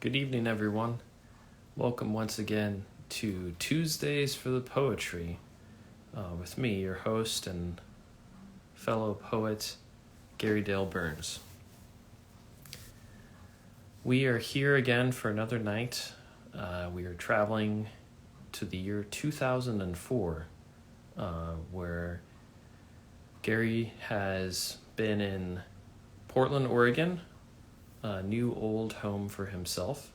Good evening, everyone. Welcome once again to Tuesdays for the Poetry with me, your host and fellow poet, Gary Dale Burns. We are here again for another night. We are traveling to the year 2004, where Gary has been in Portland, Oregon, a new old home for himself,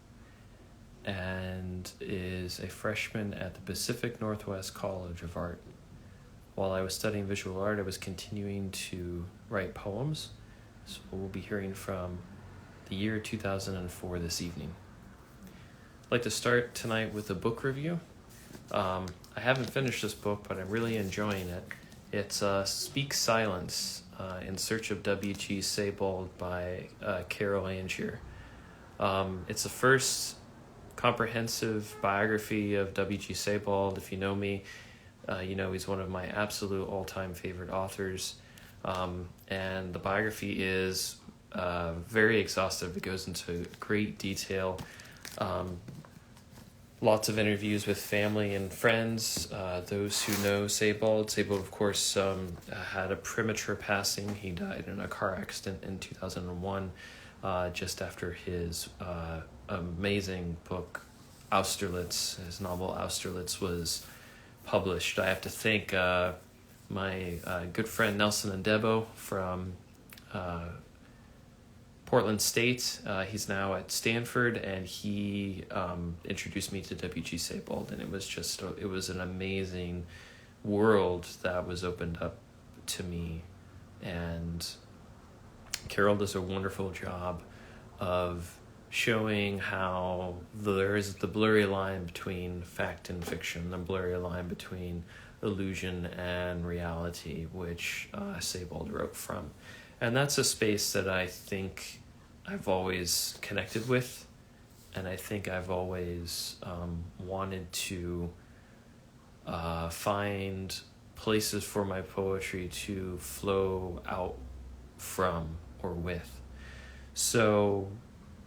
and is a freshman at the Pacific Northwest College of Art. While I was studying visual art, I was continuing to write poems, so we'll be hearing from the year 2004 this evening. I'd like to start tonight with a book review. I haven't finished this book, but I'm really enjoying it. It's Speak Silence, In Search of W.G. Sebald by Carol Angier. It's the first comprehensive biography of W.G. Sebald. If you know me, you know he's one of my absolute all-time favorite authors. And the biography is very exhaustive. It goes into great detail. Lots of interviews with family and friends, those who know Sebald. Sebald, of course, had a premature passing. He died in a car accident in 2001, just after his amazing book, Austerlitz. His novel, Austerlitz, was published. I have to thank my good friend Nelson Ndebo from Portland State. He's now at Stanford, and he introduced me to W.G. Sebald, and it was an amazing world that was opened up to me. And Carol does a wonderful job of showing how there is the blurry line between fact and fiction, the blurry line between illusion and reality, which Sebald wrote from. And that's a space that I think I've always connected with, and I think I've always wanted to find places for my poetry to flow out from or with. So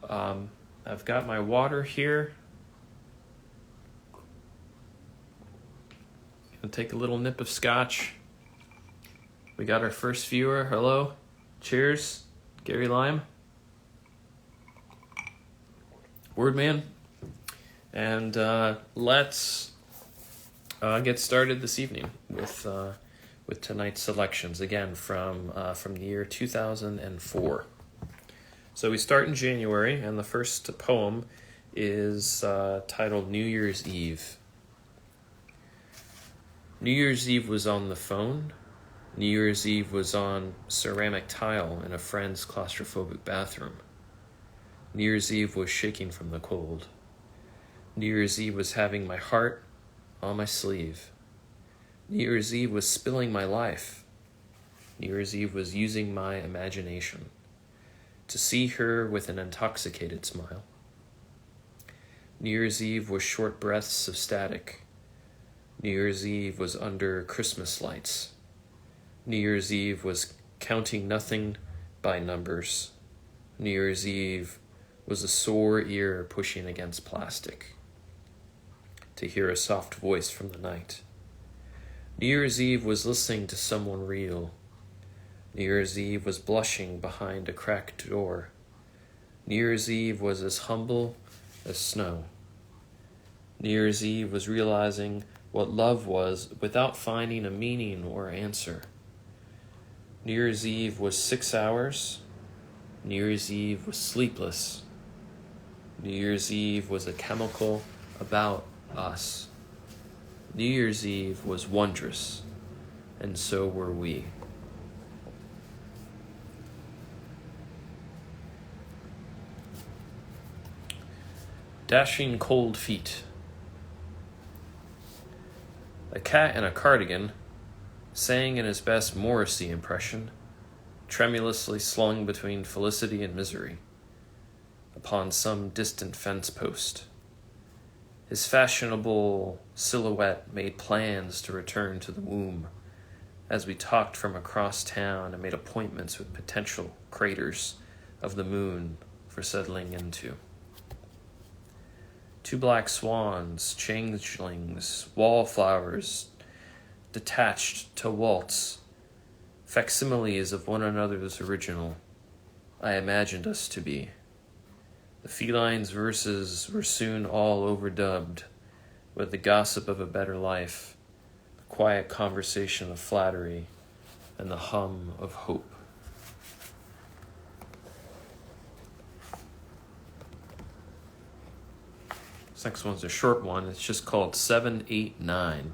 I've got my water here. Gonna take a little nip of scotch. We got our first viewer. Hello. Cheers, Gary Lime. Word man. And let's get started this evening with tonight's selections, again from the year 2004. So we start in January, and the first poem is titled New Year's Eve. New Year's Eve was on the phone. New Year's Eve was on ceramic tile in a friend's claustrophobic bathroom. New Year's Eve was shaking from the cold. New Year's Eve was having my heart on my sleeve. New Year's Eve was spilling my life. New Year's Eve was using my imagination to see her with an intoxicated smile. New Year's Eve was short breaths of static. New Year's Eve was under Christmas lights. New Year's Eve was counting nothing by numbers. New Year's Eve was a sore ear pushing against plastic to hear a soft voice from the night. New Year's Eve was listening to someone real. New Year's Eve was blushing behind a cracked door. New Year's Eve was as humble as snow. New Year's Eve was realizing what love was without finding a meaning or answer. New Year's Eve was 6 hours. New Year's Eve was sleepless. New Year's Eve was a chemical about us. New Year's Eve was wondrous, and so were we. Dashing cold feet. A cat in a cardigan sang in his best Morrissey impression, tremulously slung between felicity and misery, upon some distant fence post. His fashionable silhouette made plans to return to the womb as we talked from across town and made appointments with potential craters of the moon for settling into. Two black swans, changelings, wallflowers, detached to waltz, facsimiles of one another's original, I imagined us to be. The feline's verses were soon all overdubbed with the gossip of a better life, the quiet conversation of flattery, and the hum of hope. This next one's a short one. It's just called 789.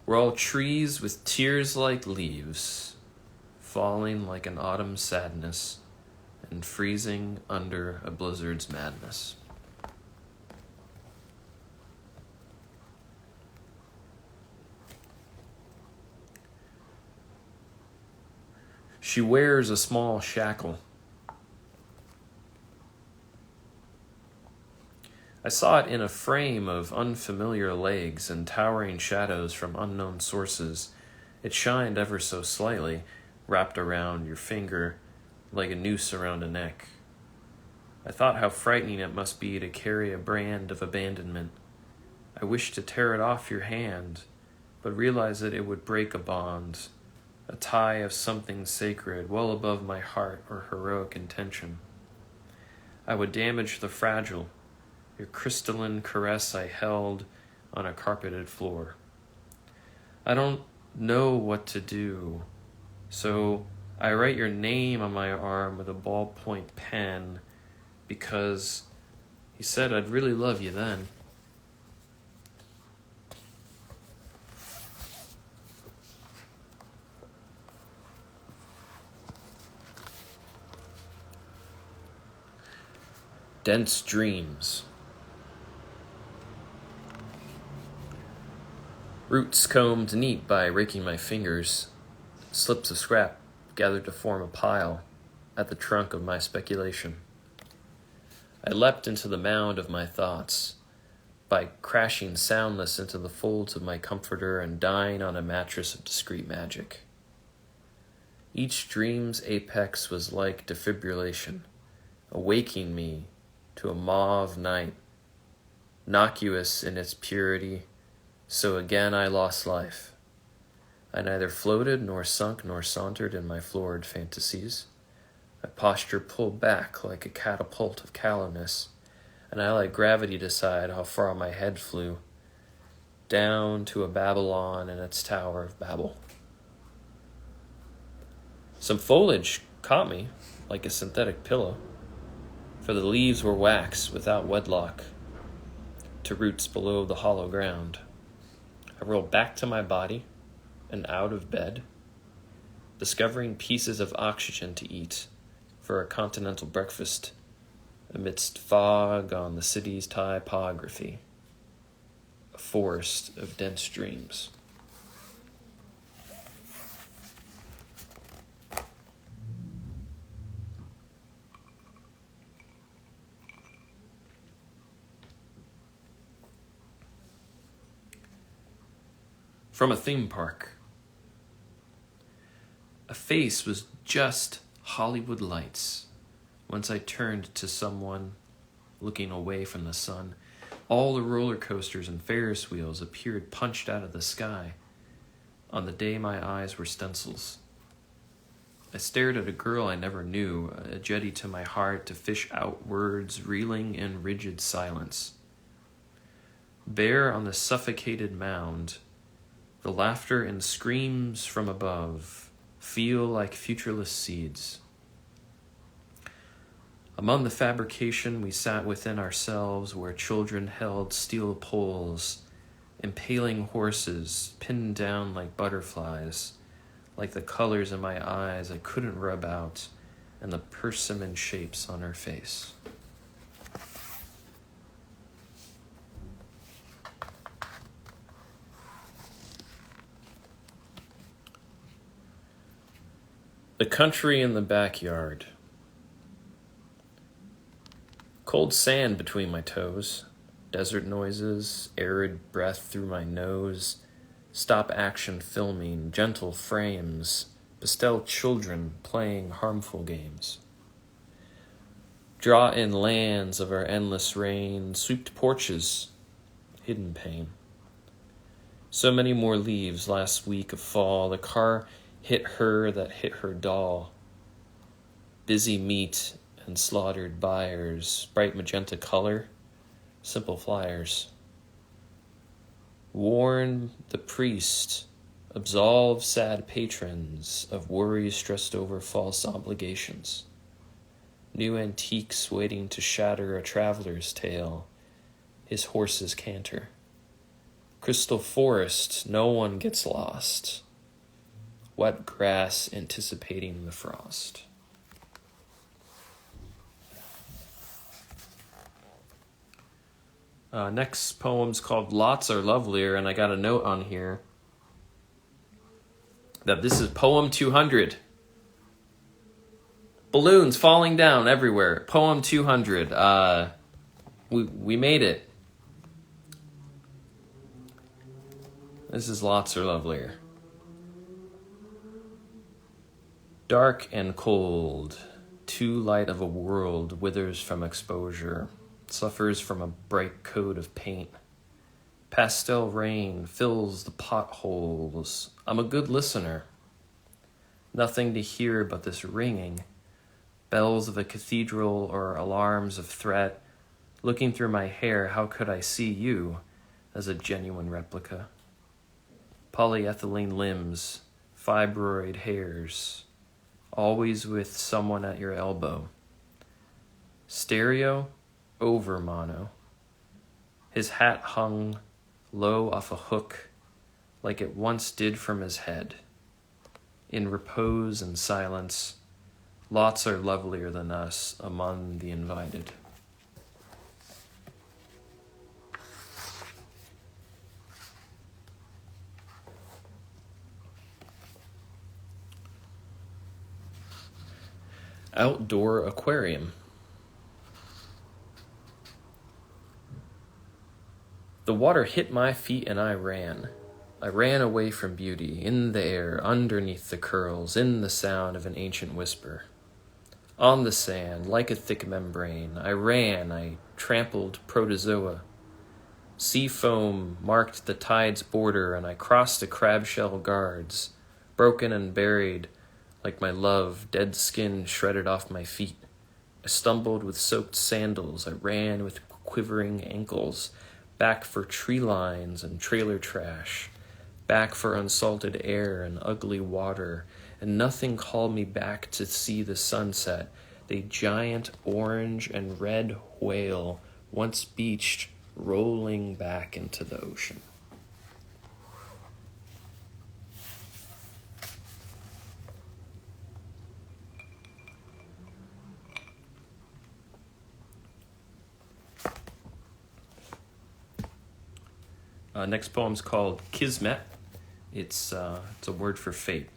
We're all trees with tears like leaves, falling like an autumn sadness, and freezing under a blizzard's madness. She wears a small shackle. I saw it in a frame of unfamiliar legs and towering shadows from unknown sources. It shined ever so slightly, wrapped around your finger like a noose around a neck. I thought how frightening it must be to carry a brand of abandonment. I wished to tear it off your hand, but realized that it would break a bond, a tie of something sacred well above my heart or heroic intention. I would damage the fragile, your crystalline caress I held on a carpeted floor. I don't know what to do, so I write your name on my arm with a ballpoint pen because he said I'd really love you then. Dense dreams. Roots combed neat by raking my fingers, slips of scrap gathered to form a pile at the trunk of my speculation. I leapt into the mound of my thoughts by crashing soundless into the folds of my comforter and dying on a mattress of discreet magic. Each dream's apex was like defibrillation, awaking me to a mauve night, innocuous in its purity, so again I lost life. I neither floated nor sunk nor sauntered in my florid fantasies. My posture pulled back like a catapult of callousness, and I let gravity decide how far my head flew, down to a Babylon and its Tower of Babel. Some foliage caught me like a synthetic pillow, for the leaves were wax without wedlock to roots below the hollow ground. I rolled back to my body and out of bed, discovering pieces of oxygen to eat for a continental breakfast amidst fog on the city's typography, a forest of dense dreams. From a theme park. A face was just Hollywood lights. Once I turned to someone looking away from the sun, all the roller coasters and Ferris wheels appeared punched out of the sky on the day my eyes were stencils. I stared at a girl I never knew, a jetty to my heart to fish out words reeling in rigid silence. There on the suffocated mound, the laughter and screams from above feel like futureless seeds. Among the fabrication, we sat within ourselves where children held steel poles, impaling horses pinned down like butterflies, like the colors in my eyes I couldn't rub out, and the persimmon shapes on her face. The country in the backyard. Cold sand between my toes, desert noises, arid breath through my nose, stop action filming, gentle frames pastel children playing harmful games. Draw in lands of our endless reign, sweeped porches, hidden pain. So many more leaves last week of fall. The car hit her that hit her doll. Busy meat and slaughtered buyers, bright magenta color, simple flyers. Warn the priest, absolve sad patrons of worries stressed over false obligations. New antiques waiting to shatter a traveler's tale, his horse's canter. Crystal forest, no one gets lost. Wet grass anticipating the frost. Next poem's called Lots Are Lovelier, and I got a note on here that this is poem 200. Balloons falling down everywhere. Poem 200. We made it. This is Lots Are Lovelier. Dark and cold, too light of a world withers from exposure, suffers from a bright coat of paint. Pastel rain fills the potholes. I'm a good listener. Nothing to hear but this ringing. Bells of a cathedral or alarms of threat. Looking through my hair, how could I see you as a genuine replica? Polyethylene limbs, fibroid hairs, always with someone at your elbow. Stereo over mono. His hat hung low off a hook like it once did from his head. In repose and silence, lots are lovelier than us among the invited. Outdoor aquarium. The water hit my feet and I ran. I ran away from beauty, in the air, underneath the curls, in the sound of an ancient whisper. On the sand, like a thick membrane, I ran, I trampled protozoa. Sea foam marked the tide's border, and I crossed the crab-shell guards, broken and buried, like my love, dead skin shredded off my feet. I stumbled with soaked sandals, I ran with quivering ankles, back for tree lines and trailer trash, back for unsalted air and ugly water, and nothing called me back to see the sunset, the giant orange and red whale once beached, rolling back into the ocean. Next poem's called Kismet. It's a word for fate.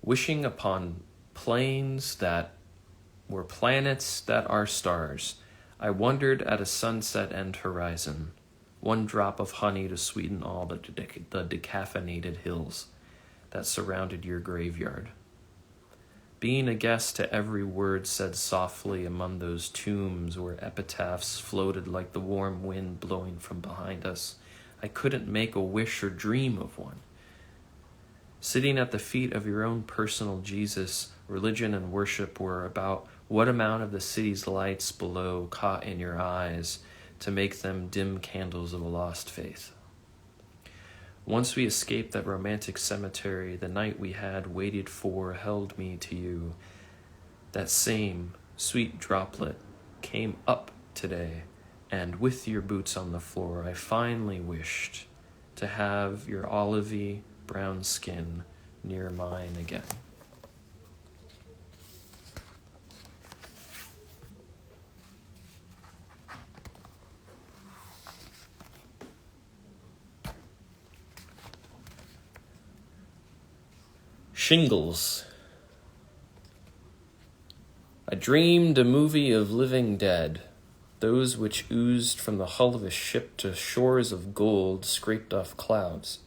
Wishing upon plains that were planets that are stars, I wondered at a sunset and horizon, one drop of honey to sweeten all the decaffeinated hills that surrounded your graveyard. Being a guest to every word said softly among those tombs where epitaphs floated like the warm wind blowing from behind us, I couldn't make a wish or dream of one. Sitting at the feet of your own personal Jesus, religion and worship were about what amount of the city's lights below caught in your eyes to make them dim candles of a lost faith. Once we escaped that romantic cemetery, the night we had waited for held me to you. That same sweet droplet came up today, and with your boots on the floor, I finally wished to have your olivey brown skin near mine again. Shingles. I dreamed a movie of living dead, those which oozed from the hull of a ship to shores of gold scraped off clouds.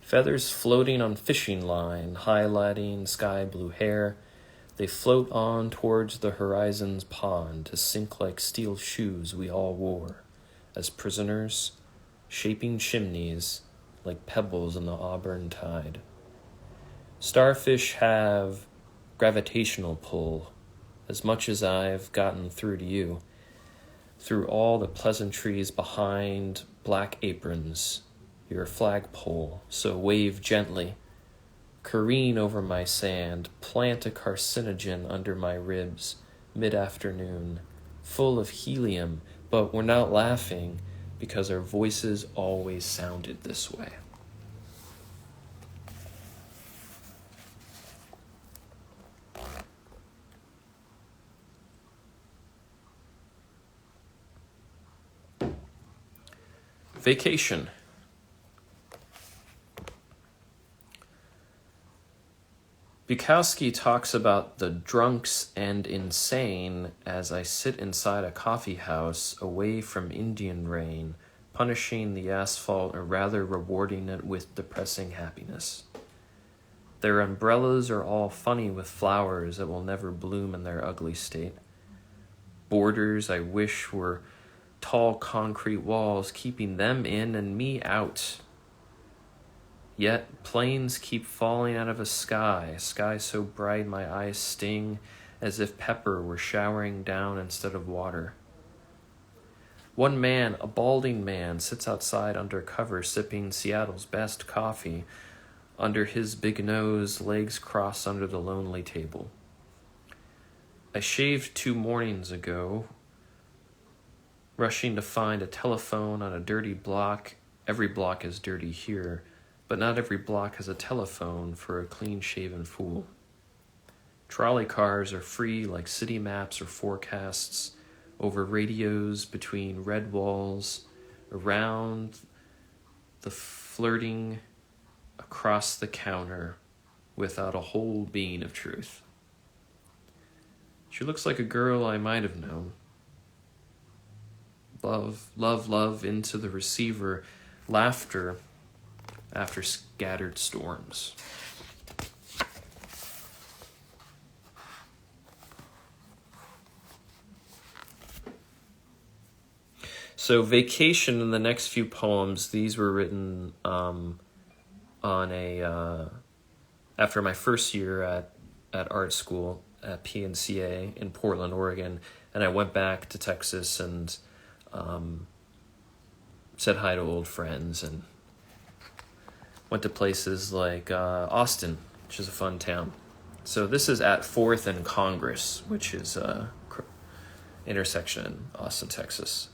Feathers floating on fishing line, highlighting sky blue hair. They float on towards the horizon's pond to sink like steel shoes we all wore as prisoners, shaping chimneys like pebbles in the auburn tide. Starfish have gravitational pull, as much as I've gotten through to you, through all the pleasantries behind black aprons, your flagpole, so wave gently, careen over my sand, plant a carcinogen under my ribs, mid-afternoon, full of helium, but we're not laughing because our voices always sounded this way. Vacation. Bukowski talks about the drunks and insane as I sit inside a coffee house away from Indian rain, punishing the asphalt or rather rewarding it with depressing happiness. Their umbrellas are all funny with flowers that will never bloom in their ugly state. Borders I wish were tall concrete walls keeping them in and me out. Yet planes keep falling out of a sky so bright my eyes sting as if pepper were showering down instead of water. One man, a balding man, sits outside under cover sipping Seattle's best coffee. Under his big nose, legs crossed under the lonely table. I shaved 2 mornings ago, rushing to find a telephone on a dirty block. Every block is dirty here, but not every block has a telephone for a clean-shaven fool. Trolley cars are free like city maps or forecasts, over radios, between red walls, around the flirting, across the counter, without a whole bean of truth. She looks like a girl I might have known. Love, love, love into the receiver, laughter after scattered storms. So Vacation in the next few poems, these were written on after my first year at art school at PNCA in Portland, Oregon, and I went back to Texas and said hi to old friends and went to places like Austin, which is a fun town. So this is at 4th and Congress, which is a intersection in Austin, Texas.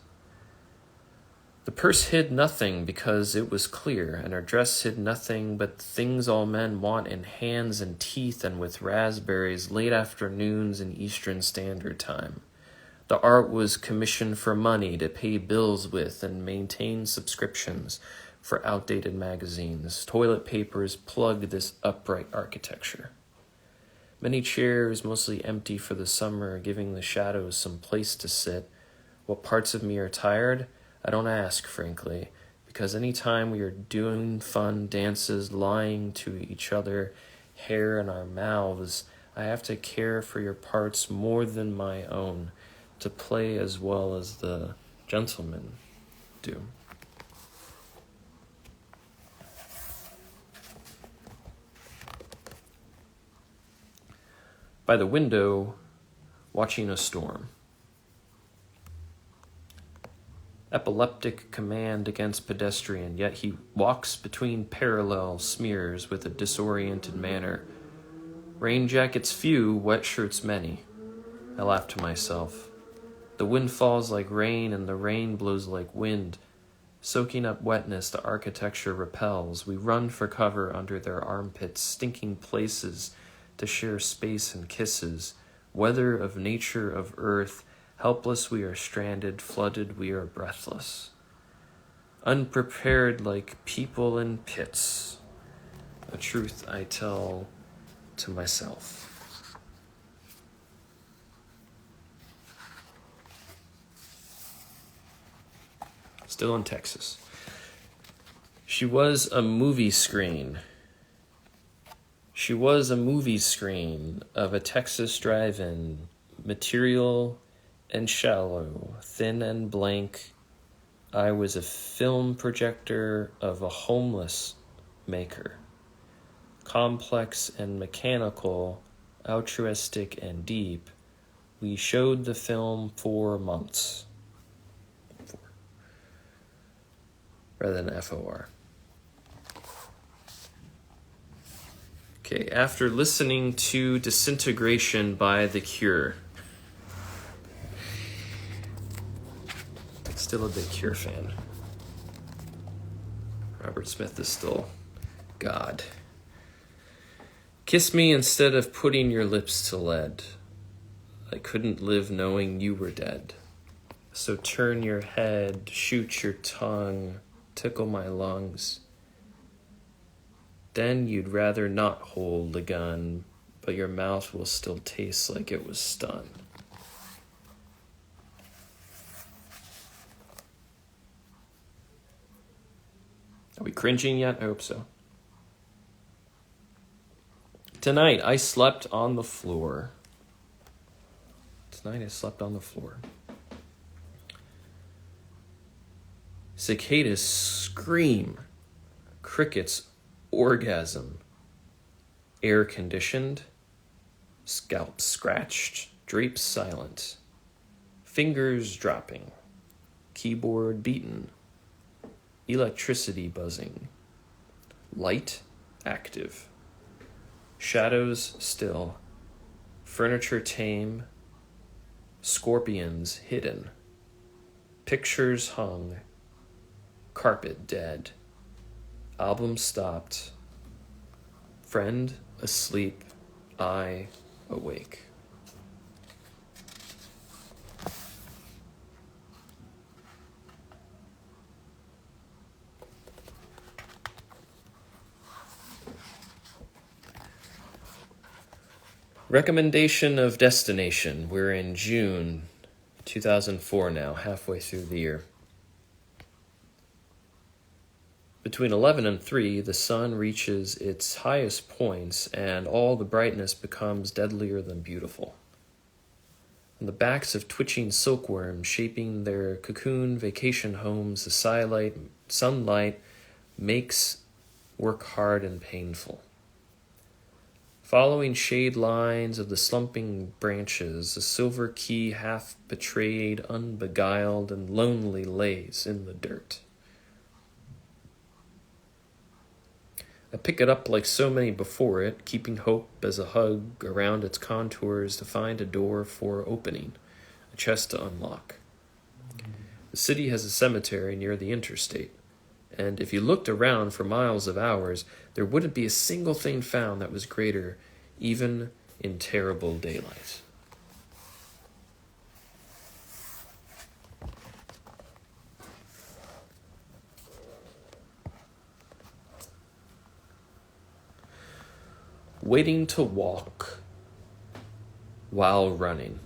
The purse hid nothing because it was clear, and her dress hid nothing but things all men want in hands and teeth and with raspberries late afternoons in Eastern Standard Time. The art was commissioned for money to pay bills with and maintain subscriptions for outdated magazines. Toilet papers plugged this upright architecture. Many chairs, mostly empty for the summer, giving the shadows some place to sit. What parts of me are tired? I don't ask, frankly, because any time we are doing fun dances, lying to each other, hair in our mouths, I have to care for your parts more than my own, to play as well as the gentlemen do. By the window, watching a storm. Epileptic command against pedestrian, yet he walks between parallel smears with a disoriented manner. Rain jackets few, wet shirts many. I laugh to myself. The wind falls like rain and the rain blows like wind. Soaking up wetness, the architecture repels. We run for cover under their armpits, stinking places to share space and kisses. Weather of nature of earth, helpless we are stranded, flooded we are breathless. Unprepared like people in pits, a truth I tell to myself. Still in Texas. She was a movie screen. She was a movie screen of a Texas drive-in, material and shallow, thin and blank. I was a film projector of a homeless maker, complex and mechanical, altruistic and deep. We showed the film 4 months. Rather than FOR. Okay, after listening to Disintegration by The Cure. Still a big Cure fan. Robert Smith is still God. Kiss me instead of putting your lips to lead. I couldn't live knowing you were dead. So turn your head, shoot your tongue, tickle my lungs. Then you'd rather not hold the gun, but your mouth will still taste like it was stunned. Are we cringing yet? I hope so. Tonight I slept on the floor. Cicadas scream. Crickets orgasm. Air conditioned. Scalp scratched. Drapes silent. Fingers dropping. Keyboard beaten. Electricity buzzing. Light active. Shadows still. Furniture tame. Scorpions hidden. Pictures hung. Carpet dead. Album stopped. Friend asleep. I awake. Recommendation of destination. We're in June 2004 now, halfway through the year. Between 11 and 3, the sun reaches its highest points and all the brightness becomes deadlier than beautiful. On the backs of twitching silkworms shaping their cocoon vacation homes, the sunlight makes work hard and painful. Following shade lines of the slumping branches, a silver key half betrayed, unbeguiled, and lonely lays in the dirt. I pick it up like so many before it, keeping hope as a hug around its contours to find a door for opening, a chest to unlock. The city has a cemetery near the interstate, and if you looked around for miles of hours, there wouldn't be a single thing found that was greater, even in terrible daylight. Waiting to walk while running.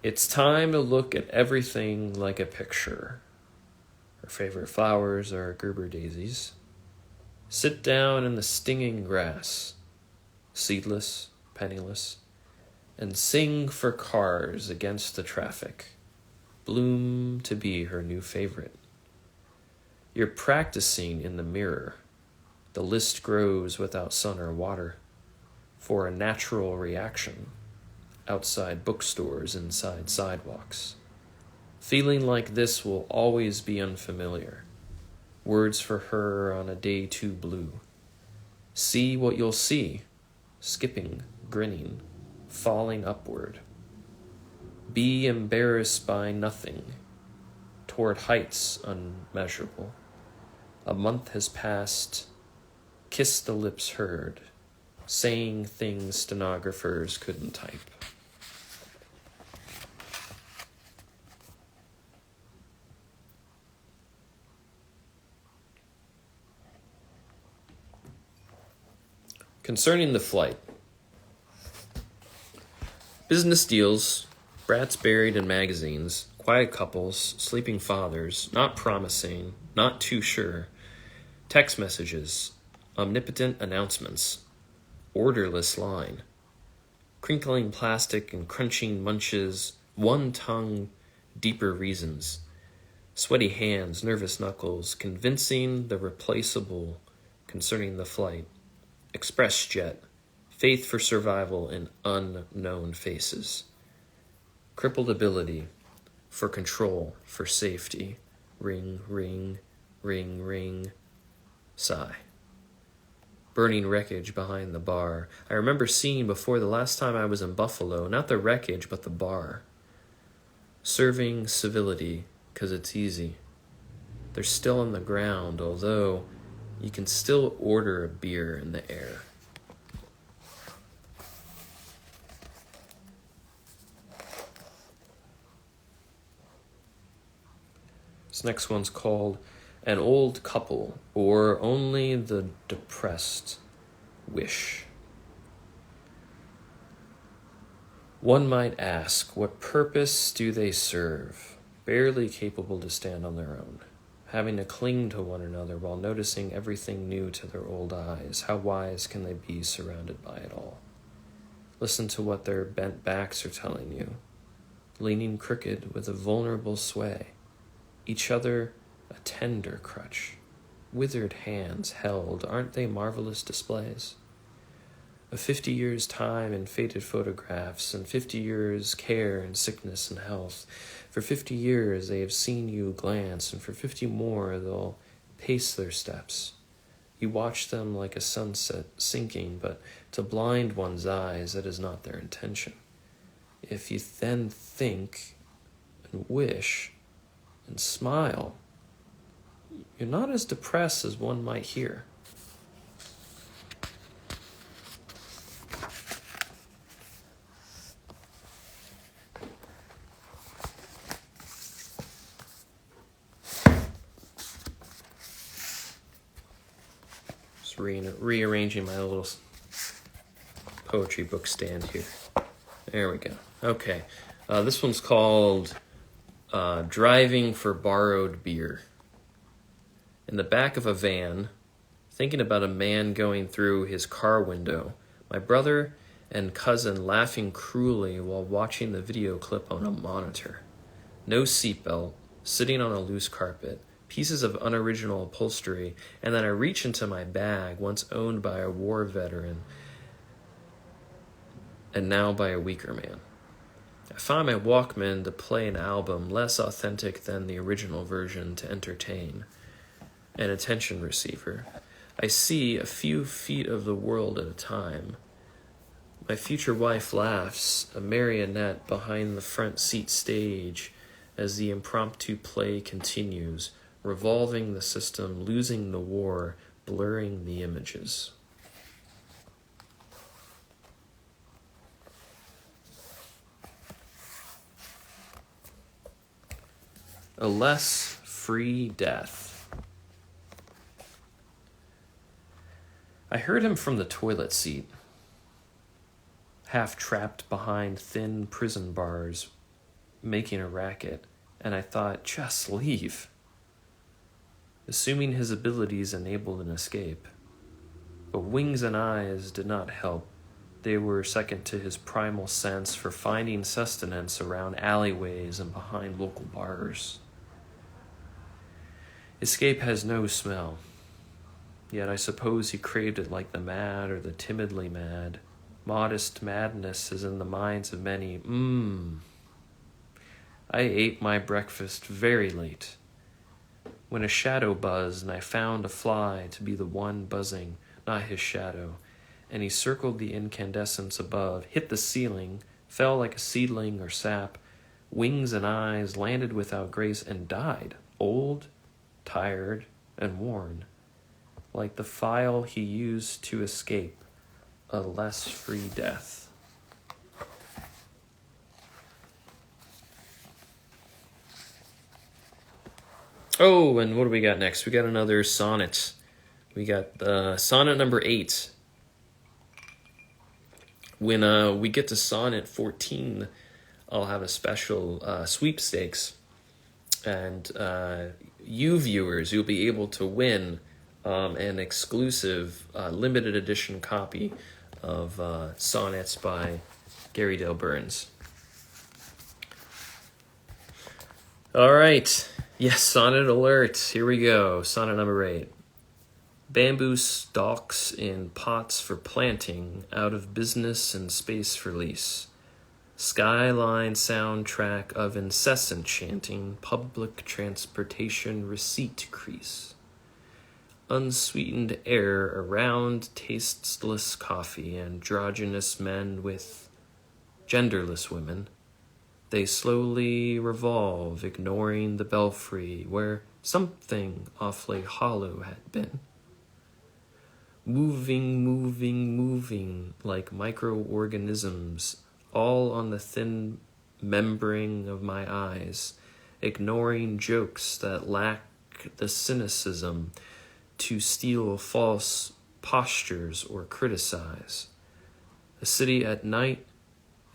It's time to look at everything like a picture. Her favorite flowers are Gerber daisies. Sit down in the stinging grass, seedless, penniless, and sing for cars against the traffic. Bloom to be her new favorite. You're practicing in the mirror. The list grows without sun or water for a natural reaction outside bookstores, inside sidewalks. Feeling like this will always be unfamiliar. Words for her on a day too blue. See what you'll see, skipping, grinning, falling upward. Be embarrassed by nothing, toward heights unmeasurable. A month has passed. Kiss the lips heard, saying things stenographers couldn't type. Concerning the flight. Business deals, brats buried in magazines, quiet couples, sleeping fathers, not promising, not too sure, text messages, omnipotent announcements, orderless line, crinkling plastic and crunching munches, one tongue, deeper reasons, sweaty hands, nervous knuckles, convincing the replaceable concerning the flight, express jet, faith for survival in unknown faces, crippled ability, for control, for safety, ring, ring, ring, ring, sigh. Burning wreckage behind the bar. I remember seeing before the last time I was in Buffalo, not the wreckage, but the bar. Serving civility, 'cause it's easy. They're still on the ground, although you can still order a beer in the air. This next one's called An Old Couple, or Only the Depressed Wish. One might ask, what purpose do they serve, barely capable to stand on their own, having to cling to one another while noticing everything new to their old eyes? How wise can they be surrounded by it all? Listen to what their bent backs are telling you, leaning crooked with a vulnerable sway, each other a tender crutch, withered hands held. Aren't they marvelous displays? Of 50 years' time in faded photographs, and 50 years' care and sickness and health. For 50 years they have seen you glance, and for 50 more they'll pace their steps. You watch them like a sunset sinking, but to blind one's eyes, that is not their intention. If you then think and wish and smile, you're not as depressed as one might hear. Just rearranging my little poetry book stand here. There we go. Okay. This one's called Driving for Borrowed Beer. In the back of a van, thinking about a man going through his car window, my brother and cousin laughing cruelly while watching the video clip on a monitor. No seatbelt, sitting on a loose carpet, pieces of unoriginal upholstery, and then I reach into my bag, once owned by a war veteran and now by a weaker man. I find my Walkman to play an album less authentic than the original version to entertain. An attention receiver. I see a few feet of the world at a time. My future wife laughs, a marionette behind the front seat stage, as the impromptu play continues, revolving the system, losing the war, blurring the images. A less free death. I heard him from the toilet seat, half trapped behind thin prison bars, making a racket, and I thought, just leave. Assuming his abilities enabled an escape. But wings and eyes did not help. They were second to his primal sense for finding sustenance around alleyways and behind local bars. Escape has no smell. Yet I suppose he craved it like the mad or the timidly mad. Modest madness is in the minds of many. I ate my breakfast very late, when a shadow buzzed and I found a fly to be the one buzzing, not his shadow, and he circled the incandescence above, hit the ceiling, fell like a seedling or sap, wings and eyes, landed without grace, and died, old, tired, and worn, like the file he used to escape, a less free death. Oh, and what do we got next? We got another sonnet. We got sonnet number 8. When we get to sonnet 14, I'll have a special sweepstakes, and you viewers, you'll be able to win an exclusive limited edition copy of Sonnets by Gary Dale Burns. All right. Yes, sonnet alert. Here we go. Sonnet number 8. Bamboo stalks in pots for planting, out of business and space for lease. Skyline soundtrack of incessant chanting, public transportation receipt crease. Unsweetened air around tasteless coffee, androgynous men with genderless women. They slowly revolve, ignoring the belfry where something awfully hollow had been. Moving, moving, moving like microorganisms, all on the thin membrane of my eyes, ignoring jokes that lack the cynicism to steal false postures or criticize. A city at night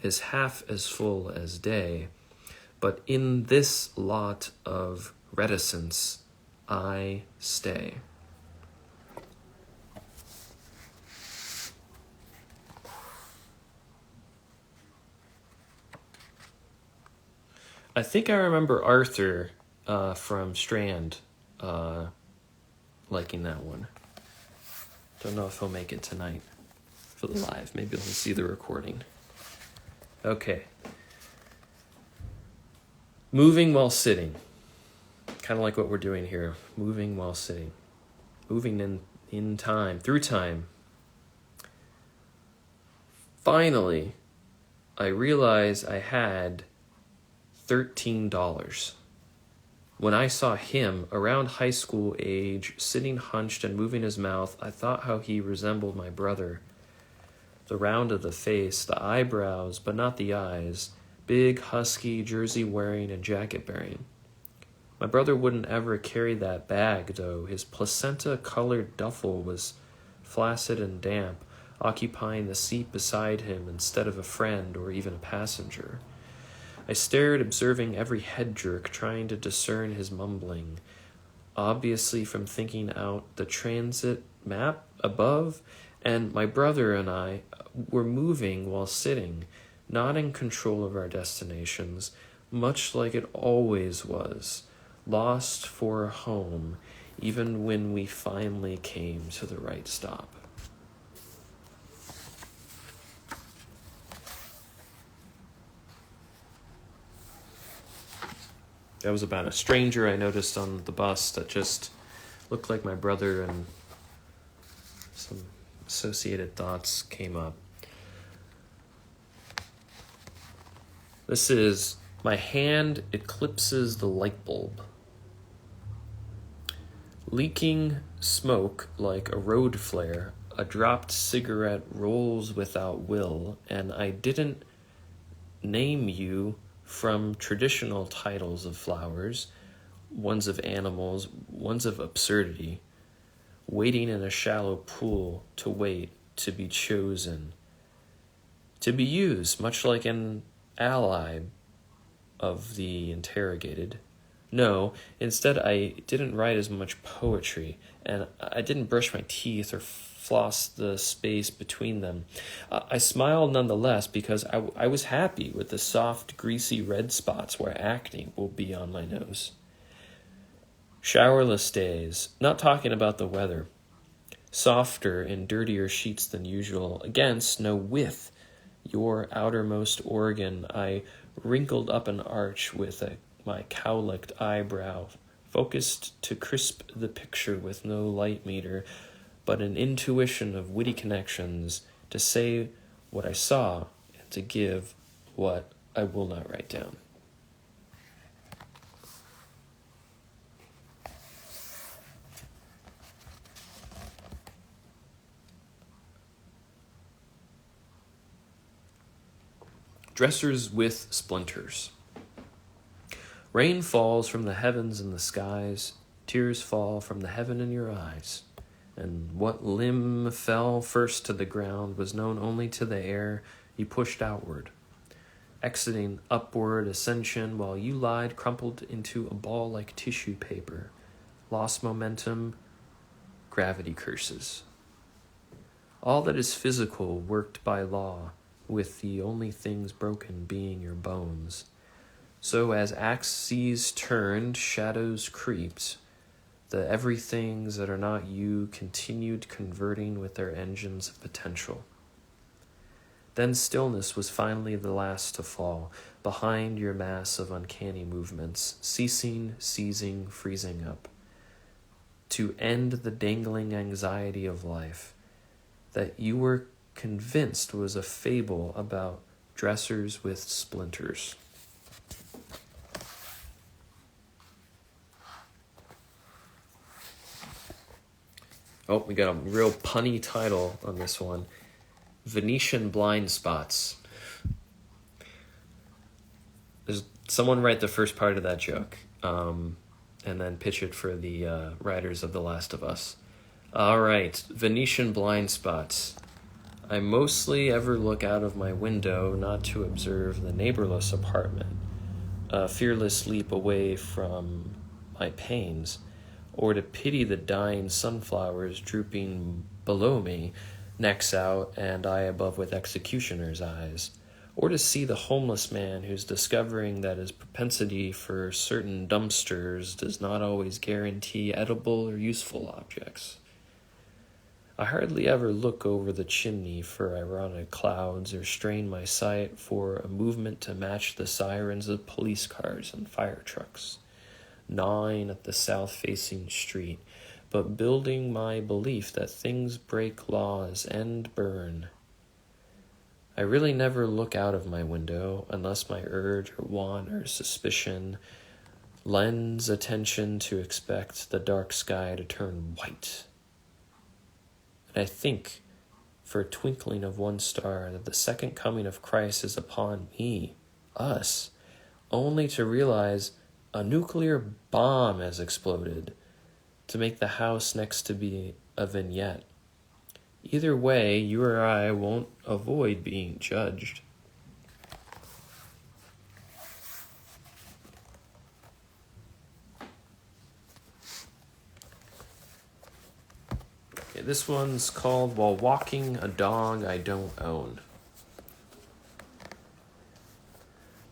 is half as full as day, but in this lot of reticence I stay. I think I remember Arthur from Strand liking that one. Don't know if he'll make it tonight for the live. Maybe he'll see the recording. Okay. Moving while sitting. Kind of like what we're doing here. Moving while sitting. Moving in time, through time. Finally, I realized I had $13. When I saw him around high school age, sitting hunched and moving his mouth, I thought how he resembled my brother. The round of the face, the eyebrows, but not the eyes, big, husky, jersey wearing and jacket bearing. My brother wouldn't ever carry that bag, though. His placenta-colored duffel was flaccid and damp, occupying the seat beside him instead of a friend or even a passenger. I stared, observing every head jerk, trying to discern his mumbling, obviously from thinking out the transit map above, and my brother and I were moving while sitting, not in control of our destinations, much like it always was, lost for a home, even when we finally came to the right stop. That was about a stranger I noticed on the bus that just looked like my brother, and some associated thoughts came up. This is my hand eclipses the light bulb. Leaking smoke like a road flare, a dropped cigarette rolls without will, and I didn't name you from traditional titles of flowers, ones of animals, ones of absurdity, waiting in a shallow pool to wait to be chosen, to be used, much like an ally of the interrogated. No, instead I didn't write as much poetry, and I didn't brush my teeth or floss the space between them. I smiled nonetheless because I was happy with the soft, greasy red spots where acne will be on my nose. Showerless days, not talking about the weather. Softer and dirtier sheets than usual. Against, no, with your outermost organ, I wrinkled up an arch with my cowlicked eyebrow, focused to crisp the picture with no light meter, but an intuition of witty connections to say what I saw and to give what I will not write down. Dressers with splinters. Rain falls from the heavens and the skies, tears fall from the heaven in your eyes. And what limb fell first to the ground was known only to the air you pushed outward. exiting upward ascension while you lied crumpled into a ball like tissue paper. Lost momentum, gravity curses. All that is physical worked by law, with the only things broken being your bones. So as axes turned, shadows creeped, the everythings that are not you continued converting with their engines of potential. Then stillness was finally the last to fall, behind your mass of uncanny movements, ceasing, seizing, freezing up. To end the dangling anxiety of life, that you were convinced was a fable about dressers with splinters. Oh, we got a real punny title on this one. Venetian blind spots. There's someone write the first part of that joke, and then pitch it for the writers of The Last of Us. All right, Venetian blind spots. I mostly ever look out of my window not to observe the neighborless apartment, a fearless leap away from my pains, or to pity the dying sunflowers drooping below me, necks out and eye above with executioner's eyes, or to see the homeless man who's discovering that his propensity for certain dumpsters does not always guarantee edible or useful objects. I hardly ever look over the chimney for ironic clouds or strain my sight for a movement to match the sirens of police cars and fire trucks, gnawing at the south-facing street, but building my belief that things break laws and burn. I really never look out of my window unless my urge or want or suspicion lends attention to expect the dark sky to turn white. And I think, for a twinkling of one star, that the second coming of Christ is upon me, us, only to realize a nuclear bomb has exploded to make the house next to be a vignette. Either way, you or I won't avoid being judged. Okay, this one's called While Walking a Dog I Don't Own.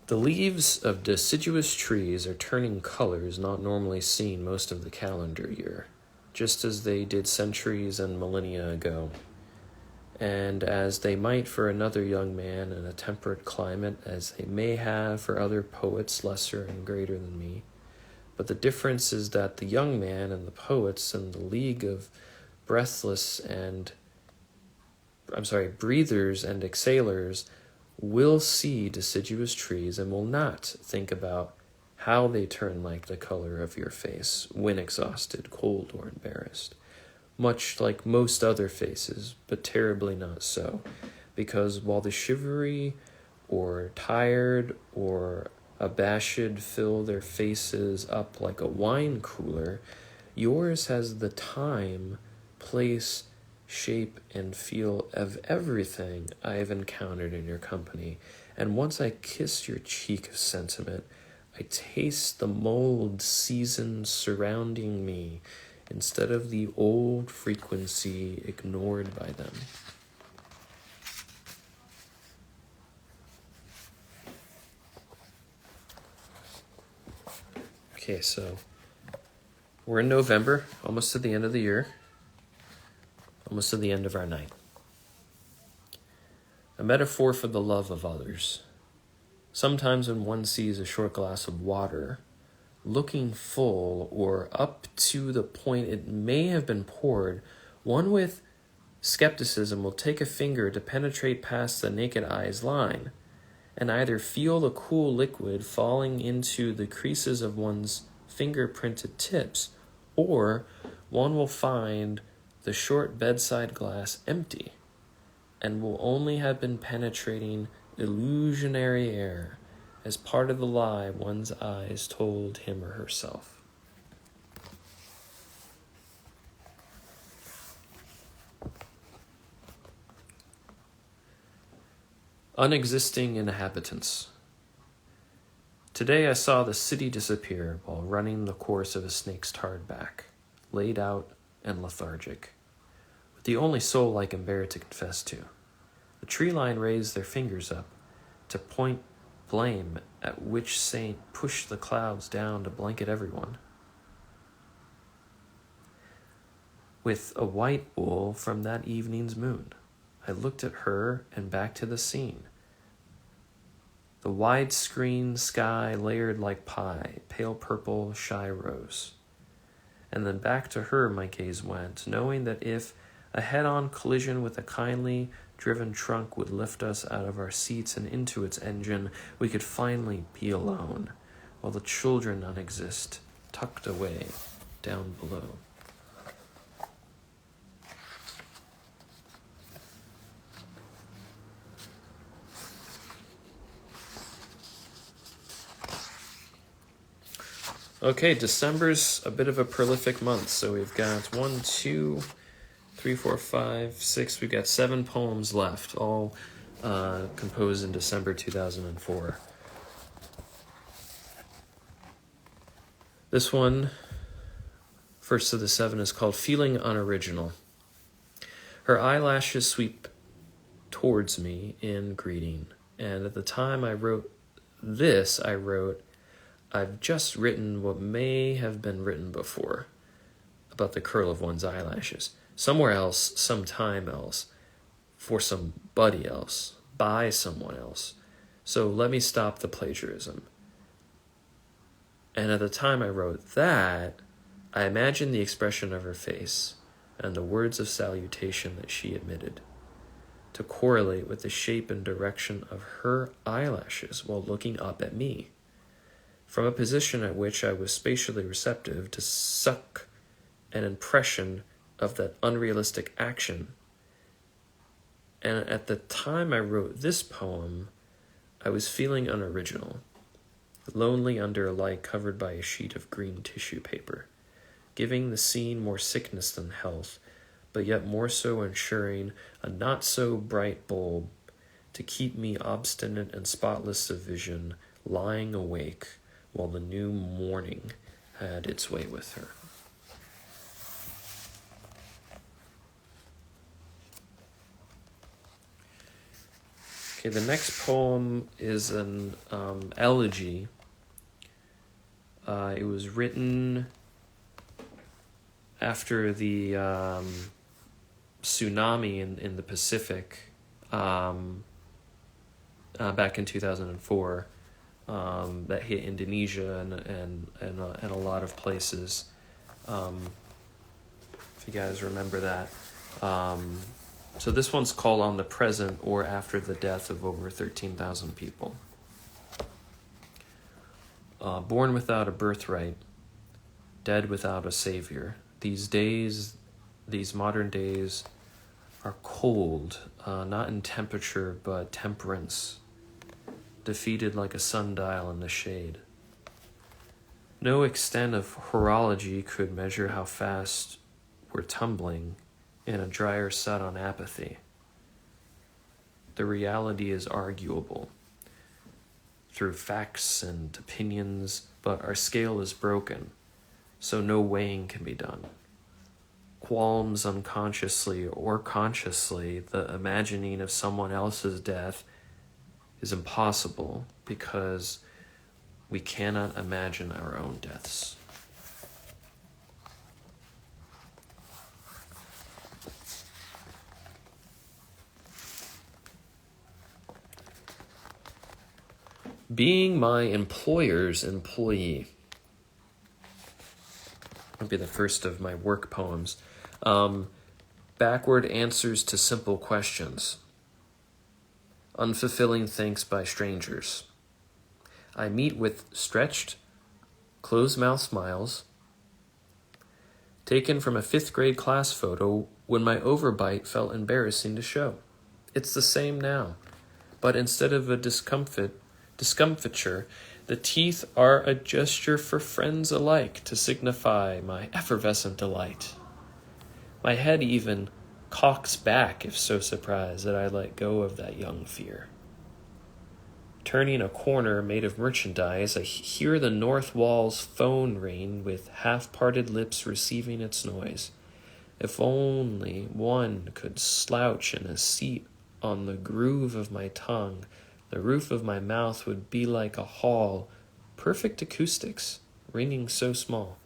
The leaves of deciduous trees are turning colors not normally seen most of the calendar year, just as they did centuries and millennia ago, and as they might for another young man in a temperate climate, as they may have for other poets lesser and greater than me. But the difference is that the young man and the poets and the league of breathers and exhalers will see deciduous trees and will not think about how they turn like the color of your face when exhausted, cold, or embarrassed. Much like most other faces, but terribly not so, because while the shivery or tired or abashed fill their faces up like a wine cooler, yours has the time, place, shape, and feel of everything I have encountered in your company. And once I kiss your cheek of sentiment, I taste the mold seasoned surrounding me instead of the old frequency ignored by them. Okay, so we're in November, almost to the end of the year. Almost to the end of our night. A metaphor for the love of others. Sometimes when one sees a short glass of water, looking full or up to the point it may have been poured, one with skepticism will take a finger to penetrate past the naked eye's line and either feel the cool liquid falling into the creases of one's finger-printed tips, or one will find the short bedside glass empty, and will only have been penetrating illusionary air as part of the lie one's eyes told him or herself. Unexisting inhabitants. Today I saw the city disappear while running the course of a snake's tarred back, laid out and lethargic, with the only soul I can bear to confess to. The tree line raised their fingers up to point blame at which saint pushed the clouds down to blanket everyone. With a white wool from that evening's moon, I looked at her and back to the scene. The wide-screen sky layered like pie, pale purple, shy rose. And then back to her my gaze went, knowing that if a head-on collision with a kindly driven trunk would lift us out of our seats and into its engine, we could finally be alone, while the children unexist, tucked away down below. Okay, December's a bit of a prolific month, so we've got 1, 2, 3, 4, 5, 6. We've got 7 poems left, all composed in December 2004. This one, first of the 7, is called Feeling Unoriginal. Her eyelashes sweep towards me in greeting, and at the time I wrote this, I wrote, I've just written what may have been written before about the curl of one's eyelashes. Somewhere else, sometime else, for somebody else, by someone else. So let me stop the plagiarism. And at the time I wrote that, I imagined the expression of her face and the words of salutation that she emitted to correlate with the shape and direction of her eyelashes while looking up at me, from a position at which I was spatially receptive to suck an impression of that unrealistic action. And at the time I wrote this poem, I was feeling unoriginal, lonely under a light covered by a sheet of green tissue paper, giving the scene more sickness than health, but yet more so ensuring a not-so-bright bulb to keep me obstinate and spotless of vision, lying awake while the new morning had its way with her. Okay, the next poem is an elegy. It was written after the tsunami in the Pacific back in 2004. That hit Indonesia and a lot of places. If you guys remember that. So this one's called On the Present or After the Death of Over 13,000 People. Born without a birthright, dead without a savior. These days, these modern days are cold, not in temperature, but temperance. Defeated like a sundial in the shade. No extent of horology could measure how fast we're tumbling in a drier set on apathy. The reality is arguable through facts and opinions, but our scale is broken, so no weighing can be done. Qualms unconsciously or consciously, the imagining of someone else's death is impossible because we cannot imagine our own deaths. Being my employer's employee. That'll be the first of my work poems. Backward answers to simple questions. Unfulfilling thanks by strangers. I meet with stretched, closed-mouth smiles, taken from a 5th grade class photo when my overbite felt embarrassing to show. It's the same now, but instead of a discomfiture, the teeth are a gesture for friends alike to signify my effervescent delight. My head even cocks back if so surprised that I let go of that young fear. Turning a corner made of merchandise, I hear the north wall's phone ring with half-parted lips receiving its noise. If only one could slouch in a seat on the groove of my tongue, the roof of my mouth would be like a hall, perfect acoustics, ringing so small.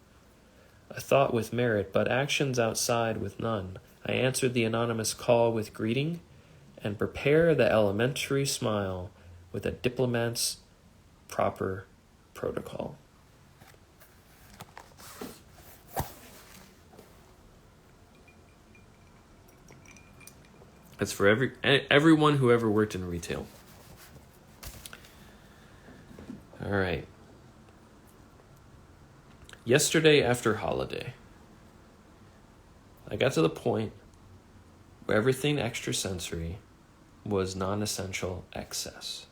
I thought with merit, but actions outside with none. I answered the anonymous call with greeting, and prepare the elementary smile with a diplomat's proper protocol. That's for everyone who ever worked in retail. All right. Yesterday after holiday, I got to the point where everything extrasensory was non-essential excess,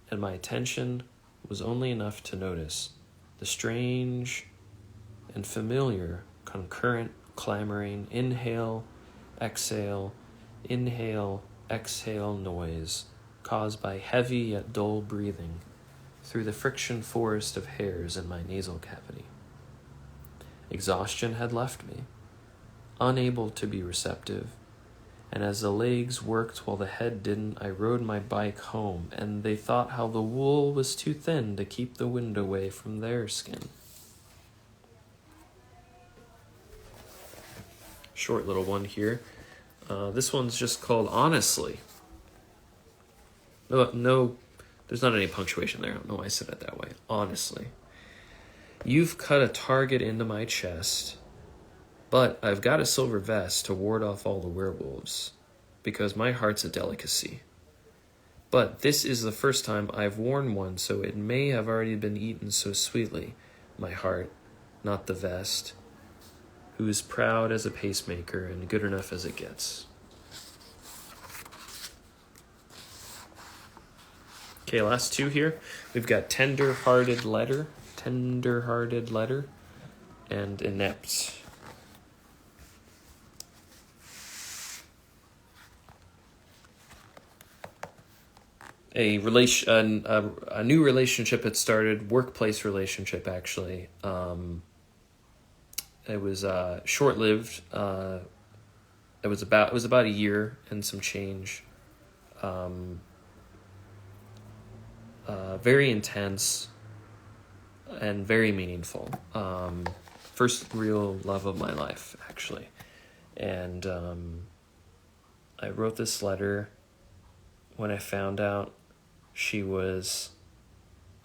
and my attention was only enough to notice the strange and familiar concurrent clamoring inhale, exhale noise caused by heavy yet dull breathing through the friction forest of hairs in my nasal cavity. Exhaustion had left me, unable to be receptive, and as the legs worked while the head didn't, I rode my bike home, and they thought how the wool was too thin to keep the wind away from their skin. Short little one here. This one's just called Honestly. No, there's not any punctuation there. I don't know why I said it that way. Honestly. You've cut a target into my chest, but I've got a silver vest to ward off all the werewolves, because my heart's a delicacy. But this is the first time I've worn one, so it may have already been eaten so sweetly. My heart, not the vest, who is proud as a pacemaker and good enough as it gets. Okay, last two here. We've got tender-hearted letter, and inept. A new relationship had started, workplace relationship actually. It was short-lived. It was about a year and some change. Very intense and very meaningful. First real love of my life, actually. And I wrote this letter when I found out she was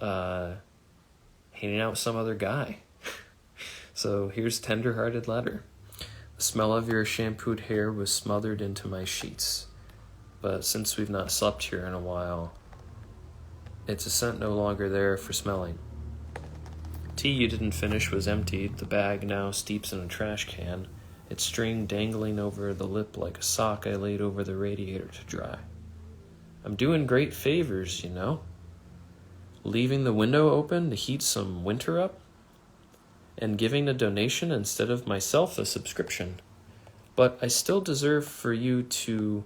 hanging out with some other guy. So here's tender-hearted letter. The smell of your shampooed hair was smothered into my sheets. But since we've not slept here in a while, it's a scent no longer there for smelling. Tea you didn't finish was emptied. The bag now steeps in a trash can, its string dangling over the lip like a sock I laid over the radiator to dry. I'm doing great favors, you know. Leaving the window open to heat some winter up, and giving a donation instead of myself a subscription. But I still deserve for you to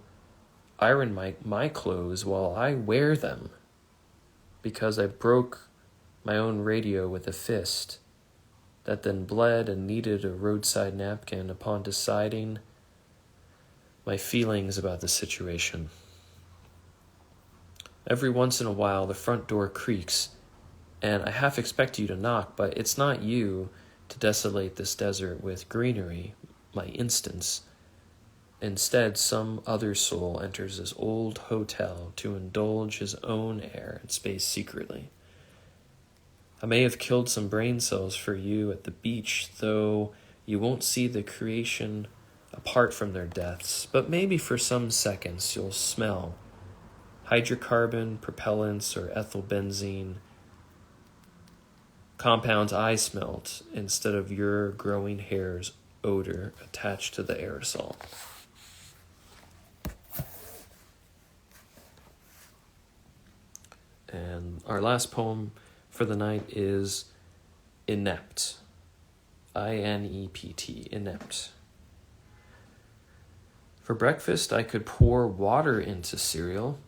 iron my clothes while I wear them, because I broke my own radio with a fist that then bled and needed a roadside napkin upon deciding my feelings about the situation. Every once in a while, the front door creaks, and I half expect you to knock, but it's not you to desolate this desert with greenery, my instance. Instead, some other soul enters this old hotel to indulge his own air and space secretly. I may have killed some brain cells for you at the beach, though you won't see the creation apart from their deaths, but maybe for some seconds you'll smell hydrocarbon, propellants, or ethylbenzene, compounds I smelt instead of your growing hair's odor attached to the aerosol. And our last poem for the night is Inept. I-N-E-P-T, inept. For breakfast, I could pour water into cereal.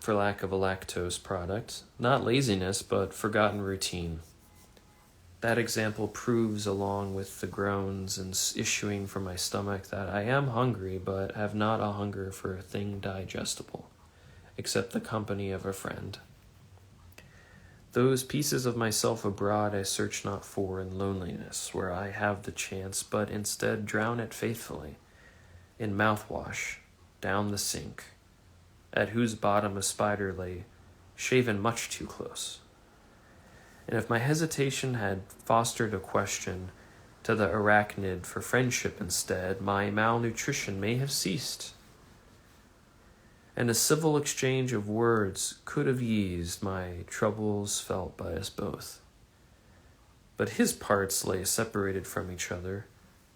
for lack of a lactose product. Not laziness, but forgotten routine. That example proves, along with the groans and issuing from my stomach, that I am hungry, but have not a hunger for a thing digestible, except the company of a friend. Those pieces of myself abroad I search not for in loneliness, where I have the chance, but instead drown it faithfully, in mouthwash, down the sink, at whose bottom a spider lay, shaven much too close. And if my hesitation had fostered a question to the arachnid for friendship instead, my malnutrition may have ceased, and a civil exchange of words could have eased my troubles felt by us both. But his parts lay separated from each other.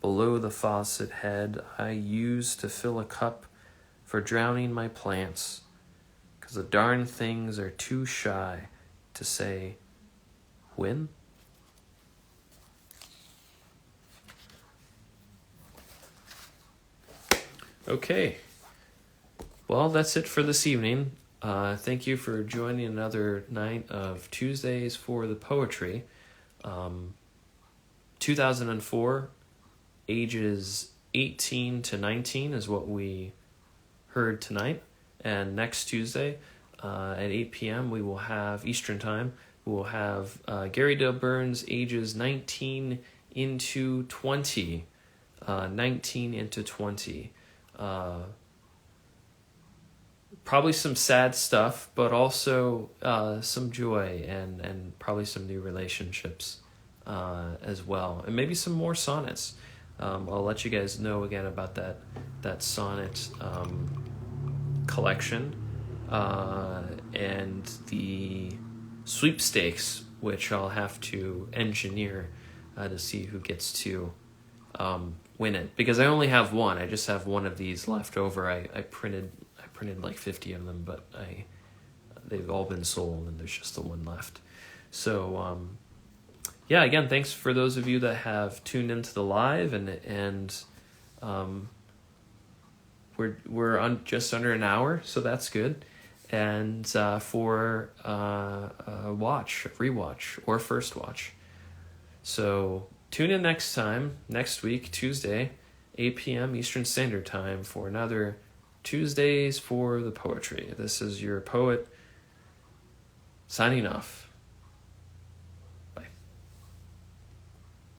Below the faucet head I used to fill a cup for drowning my plants, 'cause the darn things are too shy to say when. Okay. Well, that's it for this evening. Thank you for joining another night of Tuesdays for the Poetry. 2004, ages 18 to 19 is what we heard tonight. And next Tuesday at 8 p.m. we will have Eastern Time. We will have Gary Dale Burns, ages 19 into 20. 19 into 20. Probably some sad stuff, but also some joy and probably some new relationships as well. And maybe some more sonnets. I'll let you guys know again about that sonnet collection and the sweepstakes, which I'll have to engineer to see who gets to win it. Because I only have one. I just have one of these left over. I printed like 50 of them, but they've all been sold and there's just the one left. So yeah, again, thanks for those of you that have tuned into the live, and we're on just under an hour, so that's good. And for a rewatch, or first watch. So tune in next week, Tuesday, 8 p.m. Eastern Standard Time for another Tuesdays for the Poetry. This is your poet signing off.